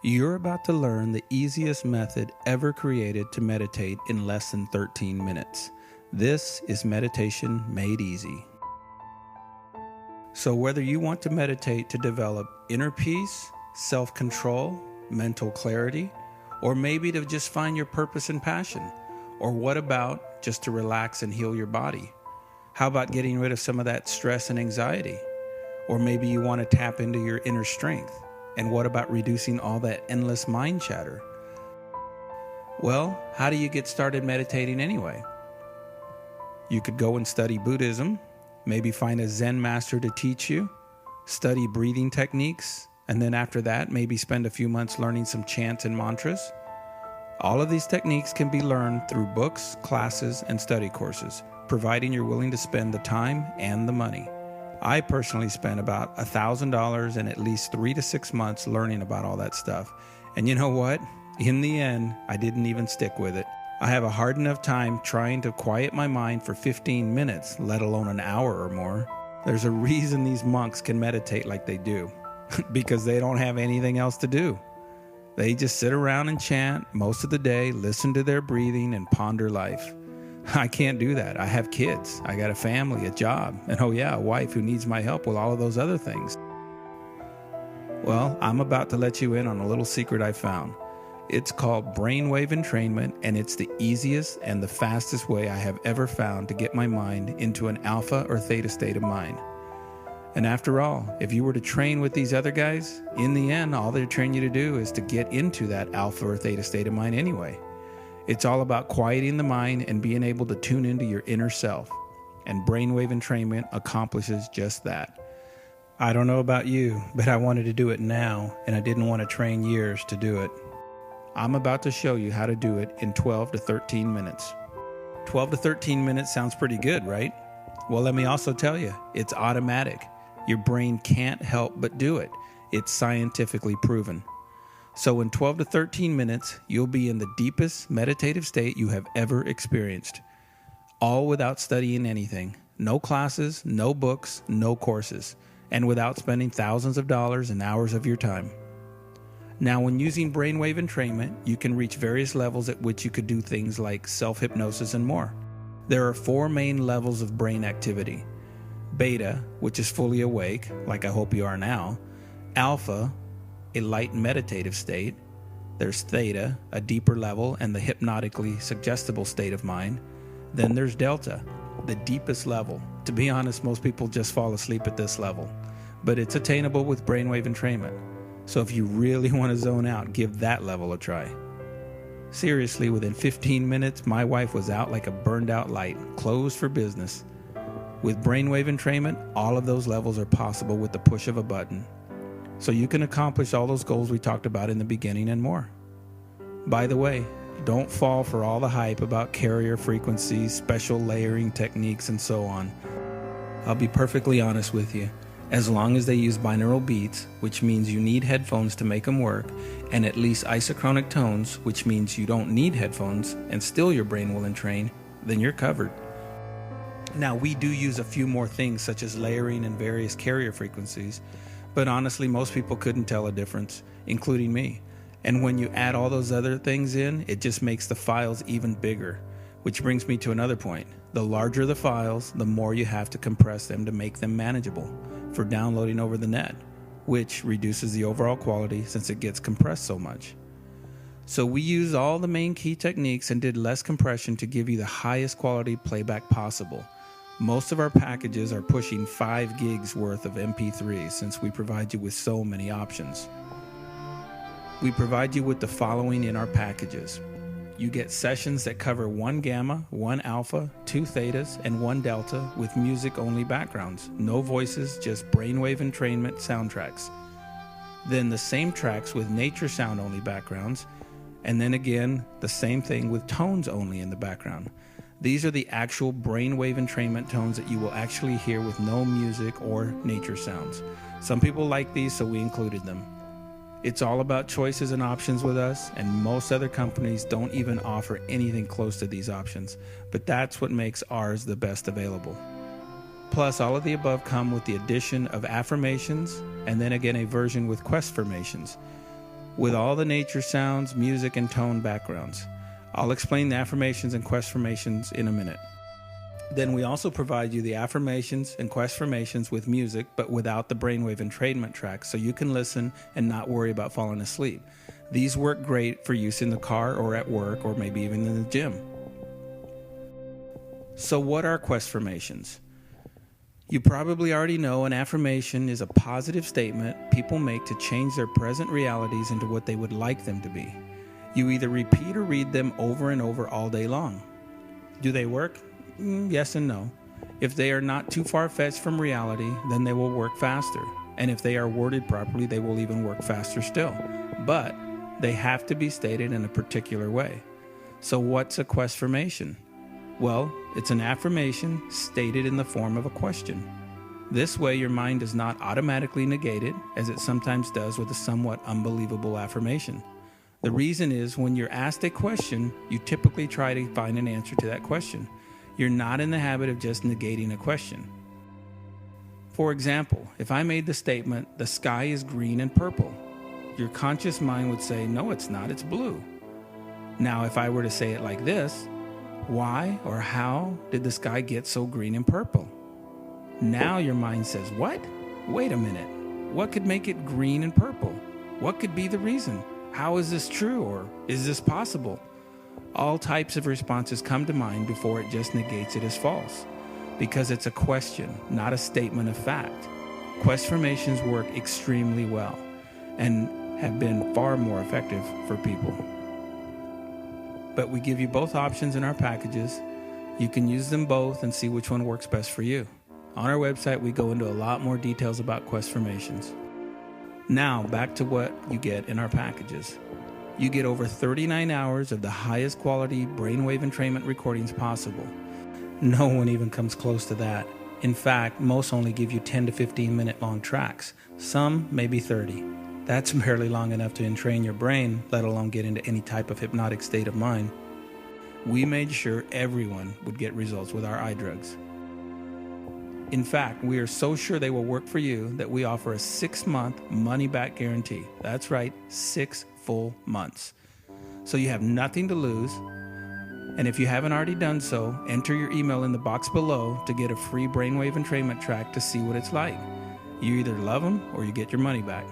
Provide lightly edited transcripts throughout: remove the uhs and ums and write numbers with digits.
You're about to learn the easiest method ever created to meditate in less than 13 minutes. This is meditation made easy. So whether you want to meditate to develop inner peace, self-control, mental clarity, or maybe to just find your purpose and passion, or what about just to relax and heal your body? How about getting rid of some of that stress and anxiety? Or maybe you want to tap into your inner strength. And what about reducing all that endless mind chatter? Well, how do you get started meditating anyway? You could go and study Buddhism, maybe find a Zen master to teach you, study breathing techniques, and then after that, maybe spend a few months learning some chants and mantras. All of these techniques can be learned through books, classes, and study courses, providing you're willing to spend the time and the money. I personally spent about $1,000 and at least 3 to 6 months learning about all that stuff. And you know what? In the end, I didn't even stick with it. I have a hard enough time trying to quiet my mind for 15 minutes, let alone an hour or more. There's a reason these monks can meditate like they do, because they don't have anything else to do. They just sit around and chant most of the day, listen to their breathing, and ponder life. I can't do that. I have kids. I got a family, a job, and a wife who needs my help with all of those other things. Well, I'm about to let you in on a little secret I found. It's called brainwave entrainment, and it's the easiest and the fastest way I have ever found to get my mind into an alpha or theta state of mind. And after all, if you were to train with these other guys, in the end, all they train you to do is to get into that alpha or theta state of mind anyway. It's all about quieting the mind and being able to tune into your inner self. And brainwave entrainment accomplishes just that. I don't know about you, but I wanted to do it now, and I didn't want to train years to do it. I'm about to show you how to do it in 12 to 13 minutes. 12 to 13 minutes sounds pretty good, right? Well, let me also tell you, it's automatic. Your brain can't help but do it. It's scientifically proven. So in 12 to 13 minutes, you'll be in the deepest meditative state you have ever experienced. All without studying anything. No classes, no books, no courses, and without spending thousands of dollars and hours of your time. Now, when using brainwave entrainment, you can reach various levels at which you could do things like self-hypnosis and more. There are 4 main levels of brain activity. Beta, which is fully awake, like I hope you are now. Alpha, a light meditative state. There's theta, a deeper level and the hypnotically suggestible state of mind. Then there's delta, the deepest level. To be honest, most people just fall asleep at this level, but it's attainable with brainwave entrainment. So if you really want to zone out, give that level a try. Seriously, within 15 minutes, my wife was out like a burned out light, closed for business. With brainwave entrainment, all of those levels are possible with the push of a button. So you can accomplish all those goals we talked about in the beginning and more. By the way, don't fall for all the hype about carrier frequencies, special layering techniques, and so on. I'll be perfectly honest with you. As long as they use binaural beats, which means you need headphones to make them work, and at least isochronic tones, which means you don't need headphones, and still your brain will entrain, then you're covered. Now, we do use a few more things such as layering and various carrier frequencies, but honestly, most people couldn't tell a difference, including me. And when you add all those other things in, it just makes the files even bigger. Which brings me to another point. The larger the files, the more you have to compress them to make them manageable for downloading over the net, which reduces the overall quality since it gets compressed so much. So we used all the main key techniques and did less compression to give you the highest quality playback possible. Most of our packages are pushing 5 gigs worth of MP3s since we provide you with so many options. We provide you with the following in our packages. You get sessions that cover 1 gamma, 1 alpha, 2 thetas, and 1 delta with music-only backgrounds. No voices, just brainwave entrainment soundtracks. Then the same tracks with nature sound-only backgrounds, and then again, the same thing with tones only in the background. These are the actual brainwave entrainment tones that you will actually hear with no music or nature sounds. Some people like these, so we included them. It's all about choices and options with us, and most other companies don't even offer anything close to these options, but that's what makes ours the best available. Plus, all of the above come with the addition of affirmations, and then again a version with quest formations. with all the nature sounds, music, and tone backgrounds. I'll explain the affirmations and quest formations in a minute. Then we also provide you the affirmations and quest formations with music, but without the brainwave entrainment track, so you can listen and not worry about falling asleep. These work great for use in the car or at work or maybe even in the gym. So what are quest formations? You probably already know an affirmation is a positive statement people make to change their present realities into what they would like them to be. You either repeat or read them over and over all day long. Do they work? Yes and no. If they are not too far-fetched from reality, then they will work faster. And if they are worded properly, they will even work faster still. But they have to be stated in a particular way. So what's a quest formation? Well, it's an affirmation stated in the form of a question. This way, your mind does not automatically negate it, as it sometimes does with a somewhat unbelievable affirmation. The reason is when you're asked a question, you typically try to find an answer to that question. You're not in the habit of just negating a question. For example, if I made the statement, "The sky is green and purple," your conscious mind would say, "No, it's not, it's blue." Now, if I were to say it like this, "Why or how did the sky get so green and purple?" Now your mind says, "What? Wait a minute. What could make it green and purple? What could be the reason? How is this true, or is this possible?" All types of responses come to mind before it just negates it as false, because it's a question, not a statement of fact. Quest formations work extremely well and have been far more effective for people. But we give you both options in our packages. You can use them both and see which one works best for you. On our website, we go into a lot more details about quest formations. Now, back to what you get in our packages. You get over 39 hours of the highest quality brainwave entrainment recordings possible. No one even comes close to that. In fact, most only give you 10 to 15 minute long tracks. Some maybe 30. That's barely long enough to entrain your brain, let alone get into any type of hypnotic state of mind. We made sure everyone would get results with our eye drugs. In fact, we are so sure they will work for you that we offer a 6-month money-back guarantee. That's right, 6 full months. So you have nothing to lose. And if you haven't already done so, enter your email in the box below to get a free brainwave entrainment track to see what it's like. You either love them or you get your money back.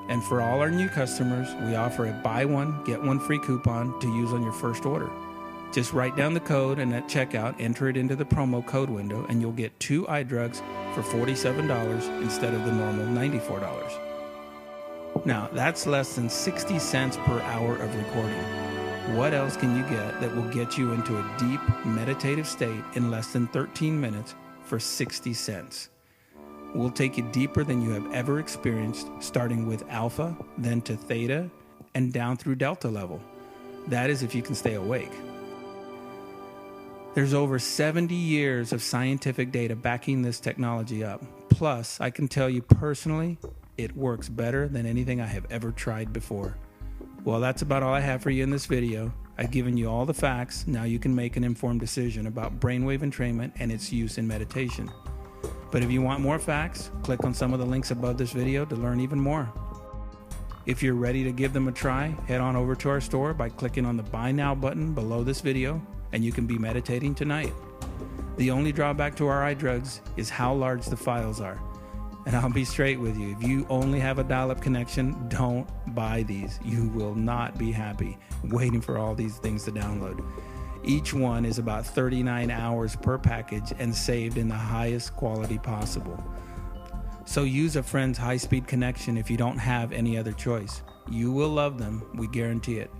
And for all our new customers, we offer a buy one, get one free coupon to use on your first order. Just write down the code and at checkout, enter it into the promo code window, and you'll get 2 eye drugs for $47 instead of the normal $94. Now, that's less than 60 cents per hour of recording. What else can you get that will get you into a deep meditative state in less than 13 minutes for 60 cents? We'll take you deeper than you have ever experienced, starting with alpha, then to theta, and down through delta level. That is if you can stay awake. There's over 70 years of scientific data backing this technology up. Plus, I can tell you personally, it works better than anything I have ever tried before. Well, that's about all I have for you in this video. I've given you all the facts. Now you can make an informed decision about brainwave entrainment and its use in meditation. But if you want more facts, click on some of the links above this video to learn even more. If you're ready to give them a try, head on over to our store by clicking on the Buy Now button below this video, and you can be meditating tonight. The only drawback to our eye drugs is how large the files are. And I'll be straight with you, if you only have a dial-up connection, don't buy these. You will not be happy waiting for all these things to download. Each one is about 39 hours per package and saved in the highest quality possible. So use a friend's high-speed connection if you don't have any other choice. You will love them, we guarantee it.